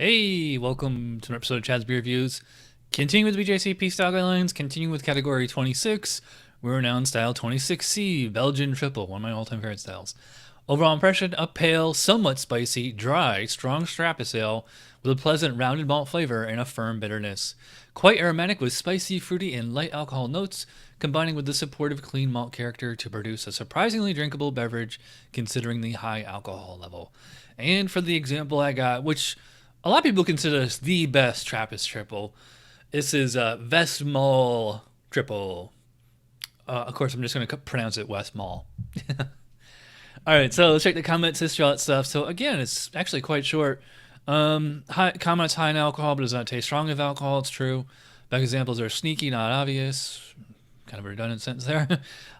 Hey, welcome to an episode of Chad's Beer Reviews. Continuing with BJCP style guidelines, continuing with category 26, we're now in style 26C, Belgian Tripel, one of my all-time favorite styles. Overall impression, a pale, somewhat spicy, dry, strong Trappist ale with a pleasant rounded malt flavor and a firm bitterness. Quite aromatic with spicy, fruity, and light alcohol notes, combining with the supportive clean malt character to produce a surprisingly drinkable beverage considering the high alcohol level. And for the example I got, which a lot of people consider this the best Trappist triple. This is Westmalle Tripel. Of course, I'm just going to pronounce it Westmalle. All right, so let's check the comments, history, all that stuff. So again, it's actually quite short. Comments high in alcohol, but does not taste strong of alcohol. It's true. Back examples are sneaky, not obvious. Kind of a redundant sentence there.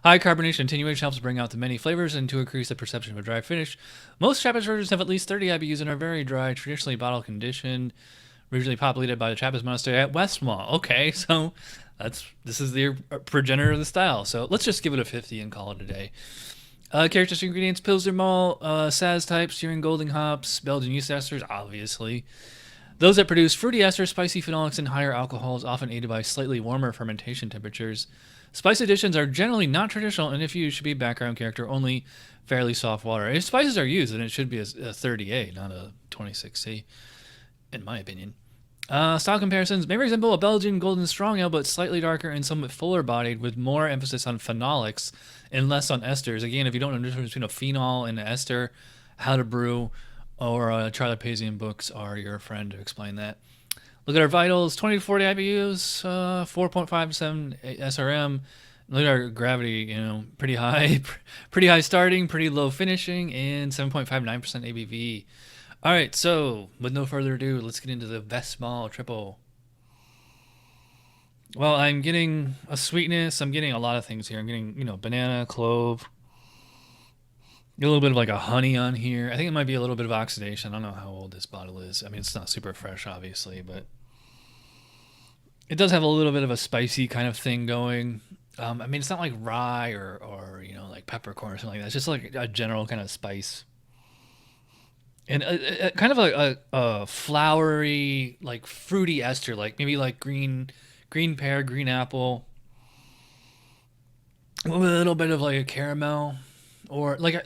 High carbonation attenuation helps bring out the many flavors and to increase the perception of a dry finish. Most Trappist versions have at least 30 IBUs and are very dry, traditionally bottle conditioned, originally populated by the Trappist monastery at Westmalle. Okay, so this is the progenitor of the style. So let's just give it a 50 and call it a day. Characteristic ingredients: pilsener malt, Saaz type, Styrian Goldings hops, Belgian yeast esters, obviously. Those that produce fruity esters, spicy phenolics, and higher alcohols, often aided by slightly warmer fermentation temperatures. Spice additions are generally not traditional, and if used, should be background character only, fairly soft water. If spices are used, then it should be a 30A, not a 26C, in my opinion. Style comparisons may resemble a Belgian golden strong ale, but slightly darker and somewhat fuller bodied, with more emphasis on phenolics and less on esters. Again, if you don't know the difference between a phenol and an ester, how to brew, or Charlie Pazian books are your friend to explain that. Look at our vitals: 20 to 40 IBUs, 4.57 SRM. Look at our gravity, pretty high, pretty high starting, pretty low finishing, and 7.59% ABV. All right, so with no further ado, let's get into the Westmalle Tripel. Well, I'm getting a sweetness. I'm getting a lot of things here. I'm getting, banana, clove. Get a little bit of like a honey on here. I think it might be a little bit of oxidation. I don't know how old this bottle is. I mean, it's not super fresh, obviously, but it does have a little bit of a spicy kind of thing going. I mean, it's not like rye or like peppercorn or something like that. It's just like a general kind of spice. And kind of a flowery, like fruity ester, like maybe like green pear, green apple, a little bit of like a caramel, or like a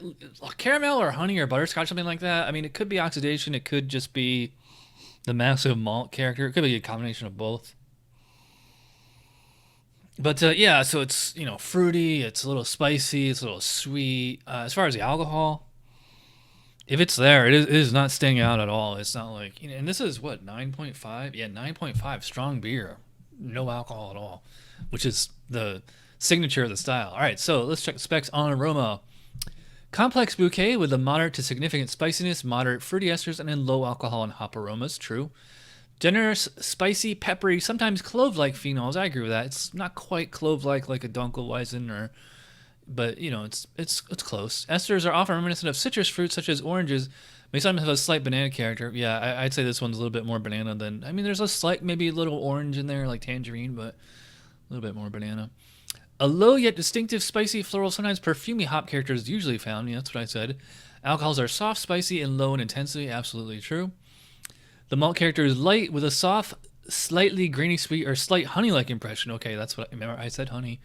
caramel or honey or butterscotch, something like that. I mean, it could be oxidation. It could just be the massive malt character. It could be a combination of both. But yeah, so it's fruity. It's a little spicy. It's a little sweet. As far as the alcohol, if it's there, it is not staying out at all. It's not like, and this is what, 9.5? Yeah, 9.5 strong beer, no alcohol at all, which is the signature of the style. All right, so let's check the specs on aroma. Complex bouquet with a moderate to significant spiciness, moderate fruity esters, and then low alcohol and hop aromas. True. Generous, spicy, peppery, sometimes clove-like phenols. I agree with that. It's not quite clove-like like a Dunkelweizen, but it's close. Esters are often reminiscent of citrus fruits such as oranges. May sometimes have a slight banana character. Yeah, I'd say this one's a little bit more banana than. I mean, there's a slight, maybe a little orange in there, like tangerine, but a little bit more banana. A low yet distinctive spicy floral, sometimes perfumey hop character is usually found. Yeah, that's what I said. Alcohols are soft, spicy, and low in intensity. Absolutely true. The malt character is light with a soft, slightly grainy sweet or slight honey-like impression. Okay, that's what I remember. I said honey.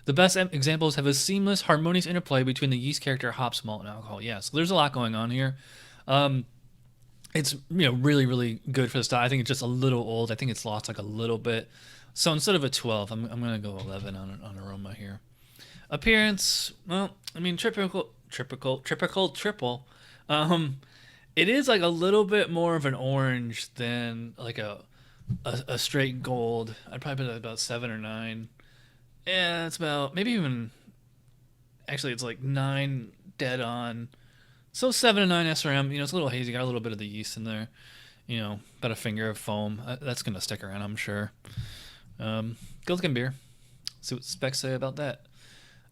The best examples have a seamless, harmonious interplay between the yeast character, hops, malt, and alcohol. Yeah, so there's a lot going on here. It's really, really good for the style. I think it's just a little old. I think it's lost like a little bit. So instead of a 12, I'm gonna go 11 on aroma here. Appearance, well, I mean, triple. It is like a little bit more of an orange than like a straight gold. I'd probably put it about 7 or 9. Yeah, it's about maybe even. Actually, it's like 9 dead on. So 7 to 9 SRM. It's a little hazy. Got a little bit of the yeast in there. About a finger of foam. That's gonna stick around, I'm sure. Good looking beer. See what specs say about that.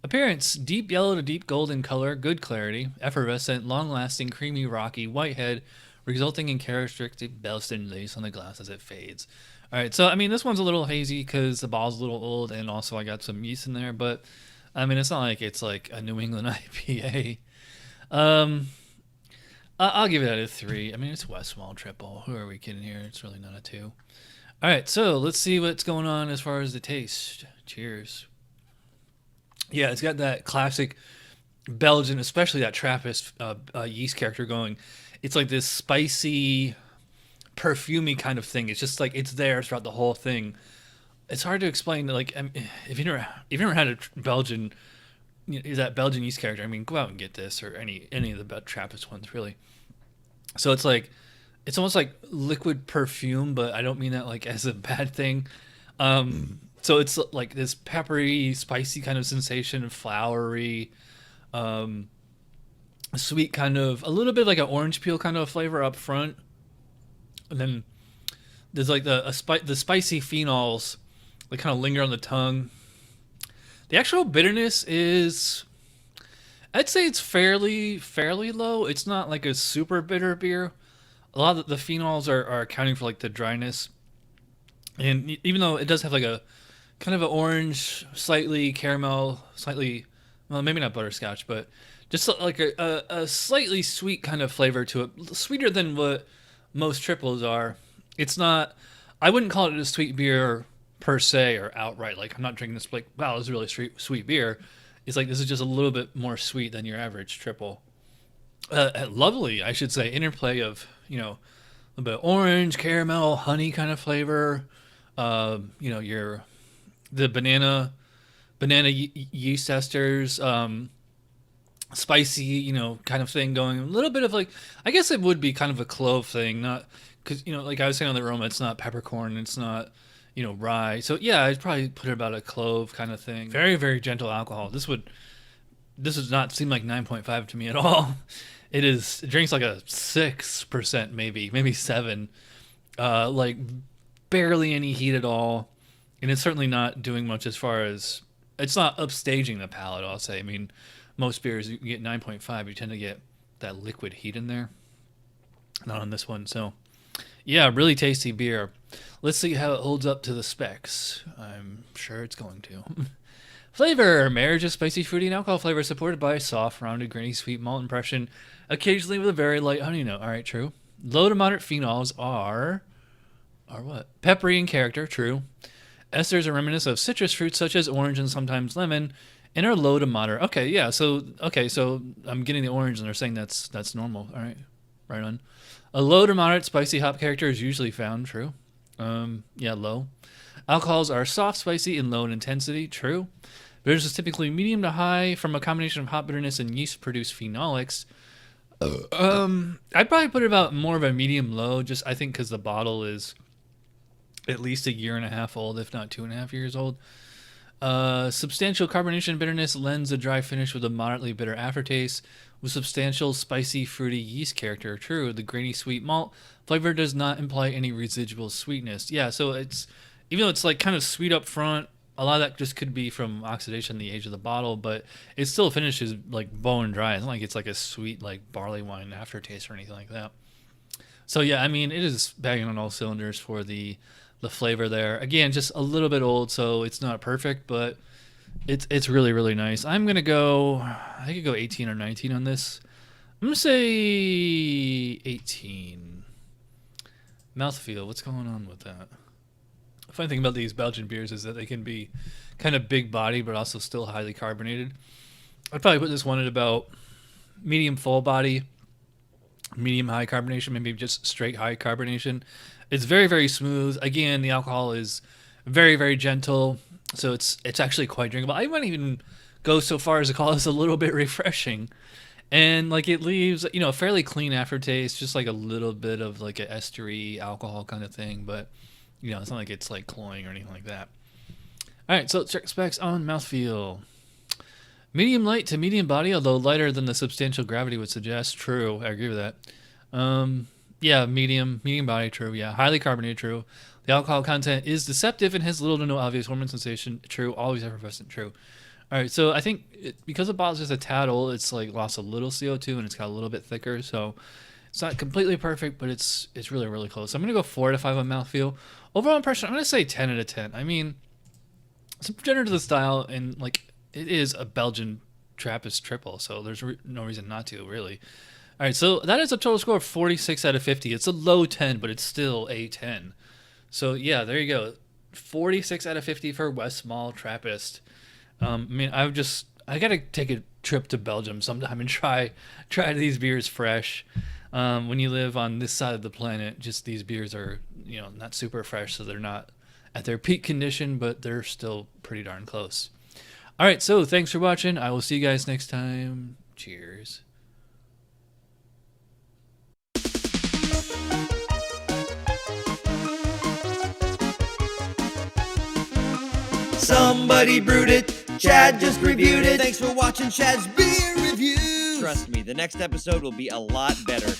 Appearance: deep yellow to deep gold in color, good clarity, effervescent, long-lasting, creamy, rocky, white head, resulting in characteristic Belgian lace on the glass as it fades. All right, so I mean, this one's a little hazy because the ball's a little old, and also I got some yeast in there. But I mean, it's not like it's like a New England IPA. I'll give it a 3. I mean, it's Westmalle Tripel. Who are we kidding here? It's really not a 2. All right, so let's see what's going on as far as the taste. Cheers. Yeah, it's got that classic Belgian, especially that Trappist yeast character going. It's like this spicy, perfumey kind of thing. It's just like it's there throughout the whole thing. It's hard to explain. Like, if you never had a Belgian, that Belgian yeast character, I mean, go out and get this or any of the Trappist ones, really. So it's like, it's almost like liquid perfume, but I don't mean that like as a bad thing. So it's like this peppery, spicy kind of sensation, flowery, um, sweet kind of, a little bit like an orange peel kind of flavor up front, and then there's like the spicy phenols that kind of linger on the tongue. The actual bitterness is, I'd say it's fairly low. It's not like a super bitter beer. A lot of the phenols are accounting for like the dryness, and even though it does have like a kind of an orange, slightly caramel, slightly, well, maybe not butterscotch, but just like a slightly sweet kind of flavor to it, sweeter than what most triples are. It's not, I wouldn't call it a sweet beer per se or outright. Like, I'm not drinking this like, wow, this is a really sweet beer. It's like, this is just a little bit more sweet than your average triple. Lovely, I should say, interplay of, a little bit of orange, caramel, honey kind of flavor. Your the banana yeast esters, spicy, kind of thing going. A little bit of like, I guess it would be kind of a clove thing, not because like I was saying on the aroma, it's not peppercorn, it's not rye. So yeah, I'd probably put it about a clove kind of thing. Very very gentle alcohol. This does not seem like 9.5 to me at all. It drinks like a 6% maybe 7. Like barely any heat at all. And it's certainly not doing much as far as, it's not upstaging the palate, I'll say. I mean, most beers, you get 9.5, you tend to get that liquid heat in there. Not on this one. So, yeah, really tasty beer. Let's see how it holds up to the specs. I'm sure it's going to. Flavor: marriage of spicy, fruity, and alcohol flavor supported by a soft, rounded, grainy, sweet malt impression, occasionally with a very light honey note. All right, true. Low to moderate phenols are what? Peppery in character, true. Esters are reminiscent of citrus fruits such as orange and sometimes lemon, and are low to moderate. Okay, yeah. So I'm getting the orange, and they're saying that's normal. All right, right on. A low to moderate spicy hop character is usually found. True. Yeah, low. Alcohols are soft, spicy, and low in intensity. True. Bitterness is typically medium to high from a combination of hop bitterness and yeast-produced phenolics. I'd probably put it about more of a medium low. Just I think because the bottle is at least 1.5 years old, if not 2.5 years old. Substantial carbonation and bitterness lends a dry finish with a moderately bitter aftertaste, with substantial spicy, fruity yeast character. True, the grainy sweet malt flavor does not imply any residual sweetness. Yeah, so it's, even though it's like kind of sweet up front, a lot of that just could be from oxidation, the age of the bottle, but it still finishes like bone dry. It's not like it's like a sweet like barley wine aftertaste or anything like that. So yeah, I mean, it is banging on all cylinders for the flavor there. Again, just a little bit old, so it's not perfect, but it's really really nice. I'm gonna go, I could go 18 or 19 on this. I'm gonna say 18. Mouthfeel, what's going on with that? The funny thing about these Belgian beers is that they can be kind of big body, but also still highly carbonated. I'd probably put this one at about medium full body, medium high carbonation, maybe just straight high carbonation. It's very very smooth. Again, the alcohol is very very gentle, so it's actually quite drinkable. I might even go so far as to call this a little bit refreshing. And like it leaves, a fairly clean aftertaste, just like a little bit of like an estery alcohol kind of thing, but it's not like it's like cloying or anything like that. All right, so let's check specs on mouthfeel. Medium light to medium body, although lighter than the substantial gravity would suggest. True, I agree with that. Yeah, medium body, true. Yeah, highly carbonated, true. The alcohol content is deceptive and has little to no obvious warming sensation. True, always effervescent. True. All right, so I think because the bottle's just a tad old, it's like lost a little CO2 and it's got a little bit thicker, so it's not completely perfect, but it's really really close. So I'm gonna go 4 out of 5 on mouthfeel. Overall impression, I'm gonna say 10 out of 10. I mean, it's general to the style, and like it is a Belgian Trappist Tripel, so there's no reason not to really. All right, so that is a total score of 46 out of 50. It's a low 10, but it's still a 10. So yeah, there you go. 46 out of 50 for Westmalle Trappist. I mean, I gotta take a trip to Belgium sometime and try these beers fresh. When you live on this side of the planet, just these beers are, not super fresh, so they're not at their peak condition, but they're still pretty darn close. All right, so thanks for watching. I will see you guys next time. Cheers. Somebody brewed it, Chad just reviewed it. Thanks for watching Chad's Beer Reviews. Trust me, the next episode will be a lot better.